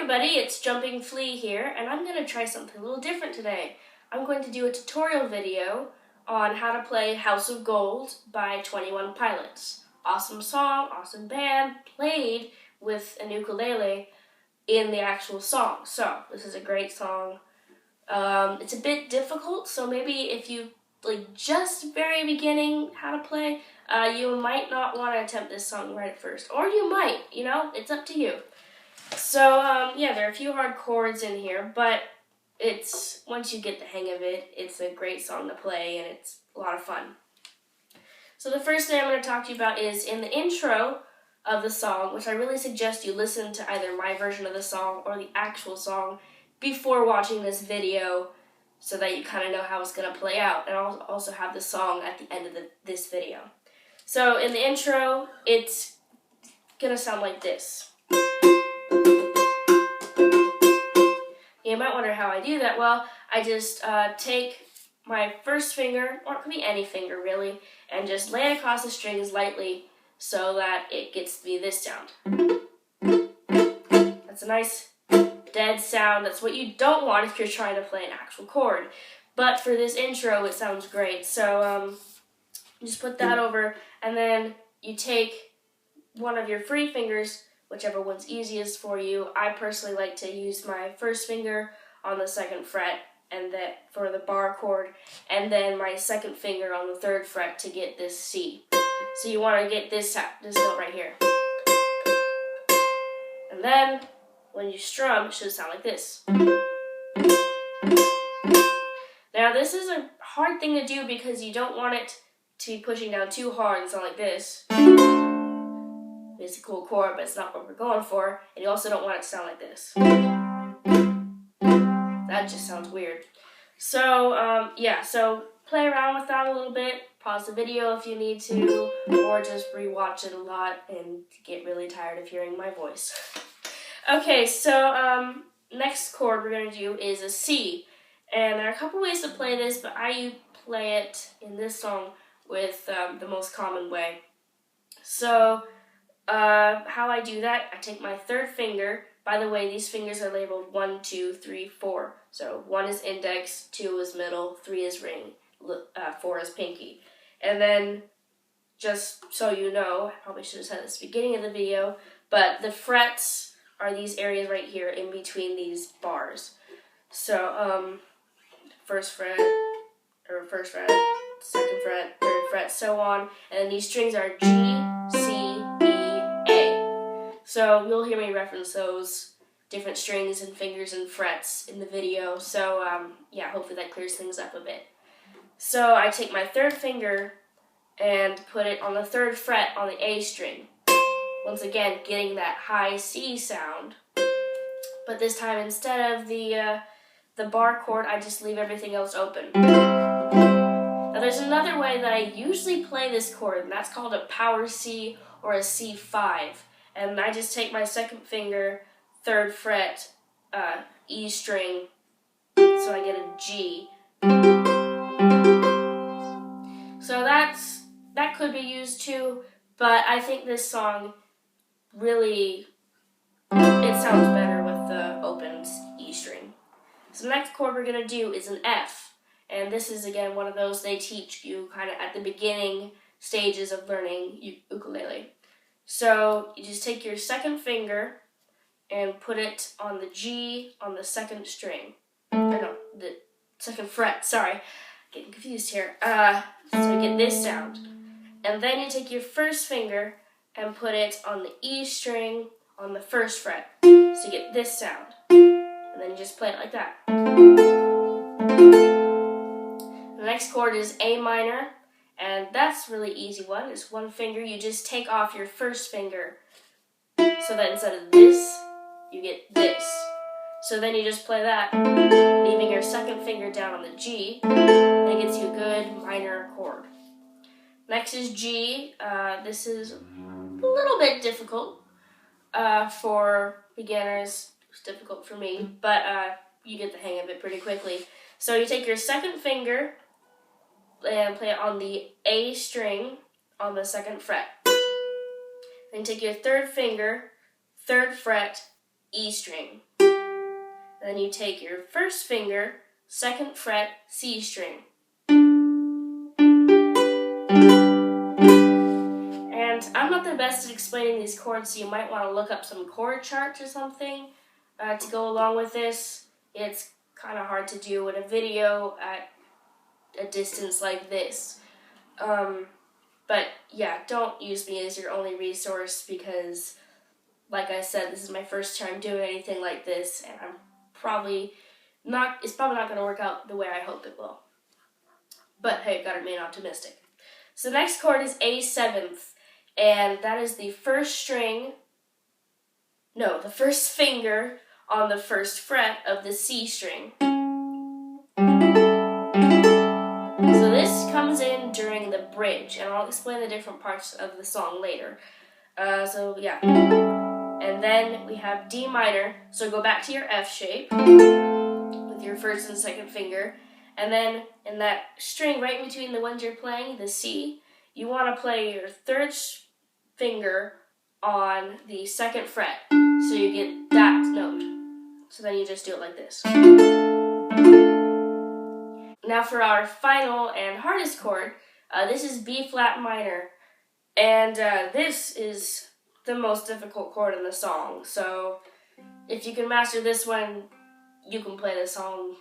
everybody, it's Jumping Flea here, and I'm going to try something a little different today. I'm going to do a tutorial video on how to play House of Gold by 21 Pilots. Awesome song, awesome band, played with an ukulele in the actual song. So, this is a great song. It's a bit difficult, so maybe if you just very beginning how to play, you might not want to attempt this song right at first. Or you might, it's up to you. So, yeah, there are a few hard chords in here, but once you get the hang of it, it's a great song to play, and it's a lot of fun. So the first thing I'm going to talk to you about is in the intro of the song, which I really suggest you listen to either my version of the song or the actual song before watching this video so that you kind of know how it's going to play out. And I'll also have the song at the end of this video. So in the intro, it's going to sound like this. You might wonder how I do that. Well, I just take my first finger, or it could be any finger really, and just lay it across the strings lightly so that it gets to be this sound. That's a nice dead sound. That's what you don't want if you're trying to play an actual chord. But for this intro, it sounds great. So just put that over, and then you take one of your free fingers, whichever one's easiest for you. I personally like to use my first finger on the 2nd fret and that for the bar chord, and then my 2nd finger on the 3rd fret to get this C. So you want to get this note right here. And then when you strum, it should sound like this. Now this is a hard thing to do because you don't want it to be pushing down too hard and sound like this. It's a cool chord, but it's not what we're going for. And you also don't want it to sound like this. That just sounds weird. So, yeah, so play around with that a little bit. Pause the video if you need to, or just rewatch it a lot and get really tired of hearing my voice. Okay, so next chord we're going to do is a C. And there are a couple ways to play this, but I play it in this song with the most common way. So, how I do that, I take my 3rd finger. By the way, these fingers are labeled 1, 2, 3, 4. So 1 is index, 2 is middle, 3 is ring, 4 is pinky. And then, just so you know, I probably should have said this at the beginning of the video, but the frets are these areas right here in between these bars. So, 1st fret, 2nd fret, 3rd fret, so on. And then these strings are G, C, so you'll hear me reference those different strings and fingers and frets in the video. So yeah, hopefully that clears things up a bit. So I take my 3rd finger and put it on the 3rd fret on the A string. Once again, getting that high C sound. But this time, instead of the bar chord, I just leave everything else open. Now there's another way that I usually play this chord, and that's called a power C or a C5. And I just take my 2nd finger, 3rd fret, E string, so I get a G. So that could be used too, but I think this song really, it sounds better with the open E string. So the next chord we're going to do is an F. And this is, again, one of those they teach you kind of at the beginning stages of learning ukulele. So you just take your 2nd finger and put it on the G on the 2nd string. Or no, the 2nd fret, sorry. Getting confused here. So you get this sound. And then you take your 1st finger and put it on the E string on the 1st fret. So you get this sound. And then you just play it like that. The next chord is A minor. And that's a really easy one. It's 1 finger. You just take off your 1st finger so that instead of this, you get this. So then you just play that, leaving your 2nd finger down on the G, and it gets you a good minor chord. Next is G. This is a little bit difficult for beginners. It's difficult for me, but you get the hang of it pretty quickly. So you take your 2nd finger and play it on the A string on the 2nd fret. Then take your 3rd finger, 3rd fret, E string. and then you take your first finger, 2nd fret, C string. And I'm not the best at explaining these chords, so you might want to look up some chord charts or something to go along with this. It's kind of hard to do in a video at a distance like this. But yeah, don't use me as your only resource because, like I said, this is my first time doing anything like this, and it's probably not going to work out the way I hope it will. But hey, gotta remain optimistic. So the next chord is A 7th, and that is the first finger on the 1st fret of the C string. So this comes in during the bridge, and I'll explain the different parts of the song later. So yeah. And then we have D minor, so go back to your F shape with your 1st and 2nd finger, and then in that string right between the ones you're playing, the C, you want to play your 3rd finger on the 2nd fret, so you get that note. So then you just do it like this. Now for our final and hardest chord, this is B flat minor, and this is the most difficult chord in the song. So if you can master this one, you can play the song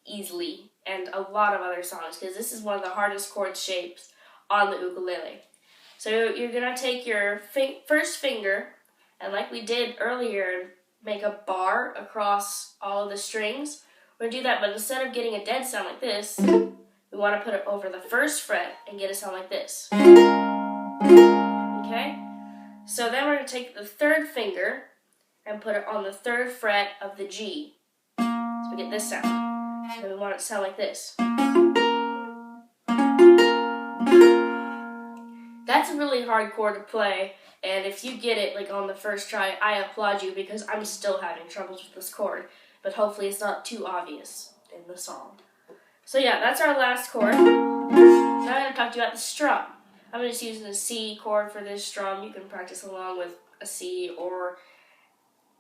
easily, and a lot of other songs, because this is one of the hardest chord shapes on the ukulele. So you're going to take your 1st finger, and like we did earlier, make a bar across all of the strings. We're going to do that, but instead of getting a dead sound like this, we want to put it over the 1st fret and get a sound like this. Okay? So then we're going to take the 3rd finger and put it on the 3rd fret of the G. So we get this sound. And we want it to sound like this. That's a really hard chord to play, and if you get it like on the first try, I applaud you because I'm still having troubles with this chord, but hopefully it's not too obvious in the song. So yeah, that's our last chord. Now I'm going to talk to you about the strum. I'm just using a C chord for this strum. You can practice along with a C or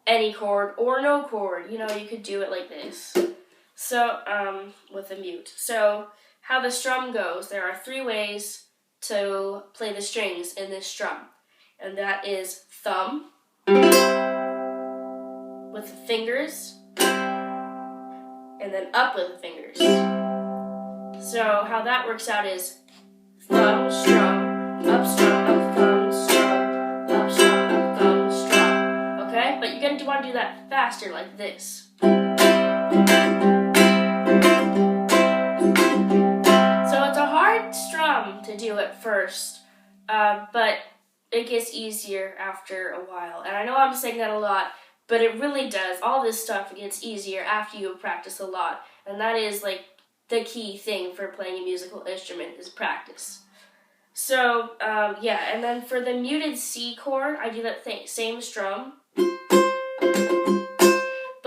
any chord or no chord. You know, you could do it like this. So, with a mute. So, how the strum goes, there are 3 ways to play the strings in this strum. And that is thumb, with the fingers, and then up with the fingers. So, how that works out is thumb, strum, up, thumb, strum, up, thumb, strum. Okay? But you're going to want to do that faster, like this. To do at first, but it gets easier after a while. And I know I'm saying that a lot, but it really does. All this stuff gets easier after you practice a lot, and that is like the key thing for playing a musical instrument is practice. So yeah, and then for the muted C chord, I do that same strum, but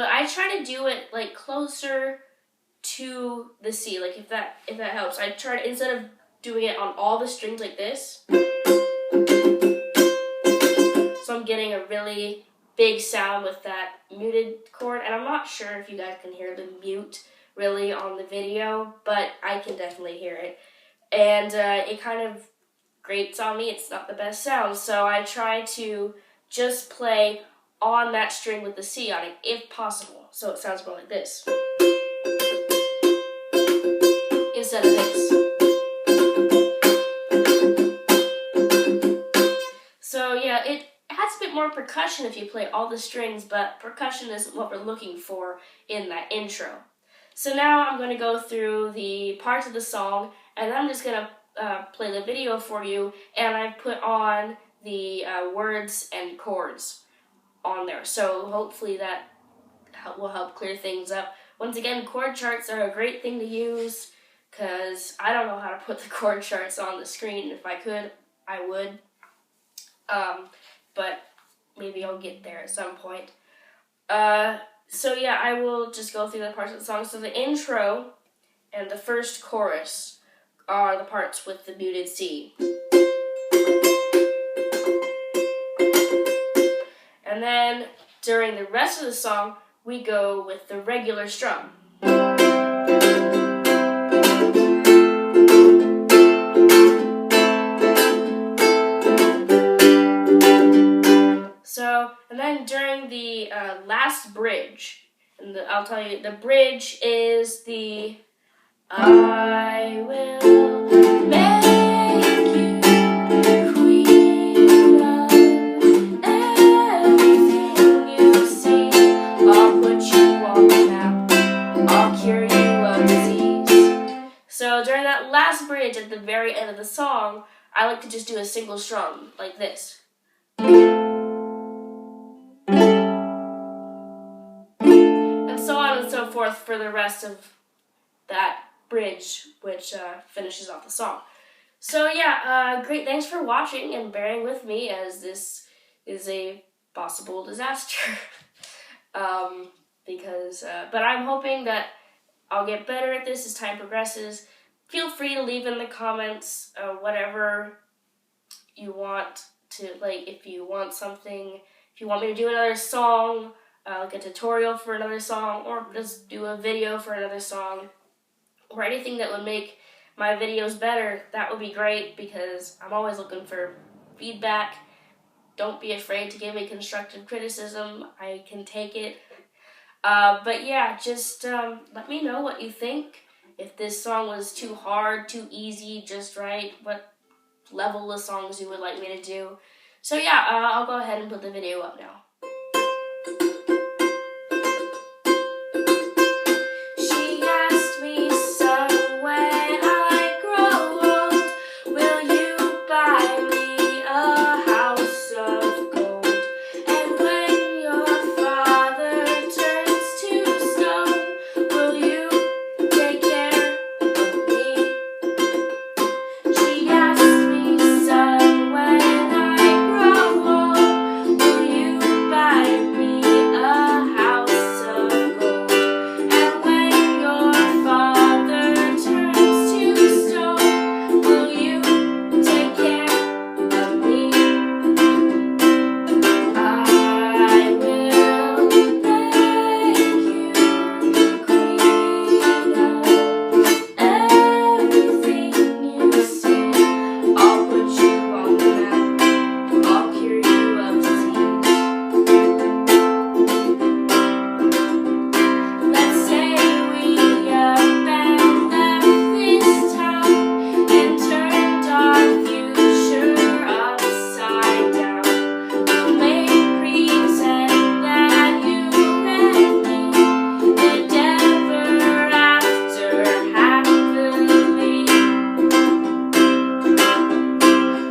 I try to do it like closer to the C, like if that helps. I try to, instead of doing it on all the strings like this, so I'm getting a really big sound with that muted chord, and I'm not sure if you guys can hear the mute really on the video, but I can definitely hear it, and it kind of grates on me. It's not the best sound, so I try to just play on that string with the C on it, if possible, so it sounds more like this, instead of this. So yeah, it adds a bit more percussion if you play all the strings, but percussion isn't what we're looking for in that intro. So now I'm going to go through the parts of the song, and then I'm just going to play the video for you, and I've put on the words and chords on there. So hopefully that will help clear things up. Once again, chord charts are a great thing to use, because I don't know how to put the chord charts on the screen. If I could, I would. But maybe I'll get there at some point. So yeah, I will just go through the parts of the song. So the intro and the first chorus are the parts with the muted C. And then during the rest of the song, we go with the regular strum. So, and then during the last bridge, and I'll tell you, the bridge is the I will make you queen of everything you see. I'll put you on the map. I'll cure you of disease. So during that last bridge at the very end of the song, I like to just do a single strum like this. And so on and so forth for the rest of that bridge, which finishes off the song. So yeah, great, thanks for watching and bearing with me as this is a possible disaster. But I'm hoping that I'll get better at this as time progresses. Feel free to leave in the comments whatever you want to, like, if you want something, if you want me to do another song, like a tutorial for another song, or just do a video for another song, or anything that would make my videos better, that would be great, because I'm always looking for feedback. Don't be afraid to give me constructive criticism. I can take it. But yeah, just let me know what you think. If this song was too hard, too easy, just right, what level of songs you would like me to do. So yeah, I'll go ahead and put the video up now. She asked me, son, when I grow old, will you buy me a house of gold? And when your father turns to stone, will you take care of me? She asked me, son, when I grow old, will you buy me a house of gold? And when your father turns to stone, will you take care of me? I will make you queen of everything you see. I'll put you on the map. I'll cure you of disease. Let's say we abandoned this town and turned our future upside down. We'll make pretend that you and me lived ever after happily.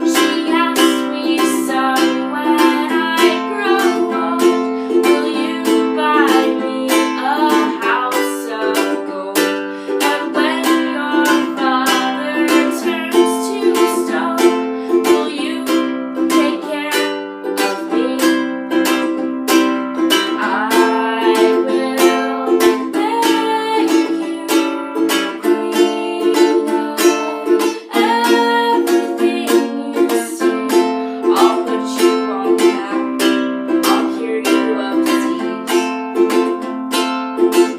She asked me, son, when I grow old, will you buy me a house of gold? And when your father turns to stone, will you take care of me? I will make you queen of everything you see. I'll put you on the map. I'll cure you of disease.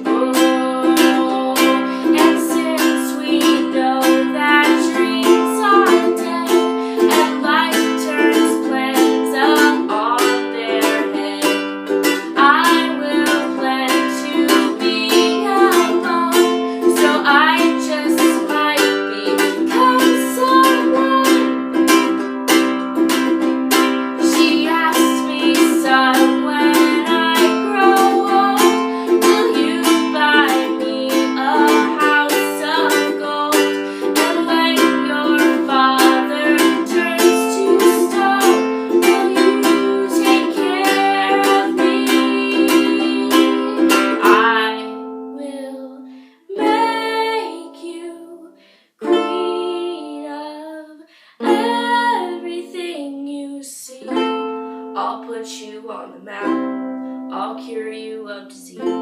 Oh, and since we know that dreams are dead and life turns plans up on their head, I will plan to be alone, so I just might become someone. She asked me, son, when I grow old, will you buy me a house of gold? And when your father turns to stone, will you take care of me? I will make you queen of everything you see. I'll put you on the map. I'll cure you of disease.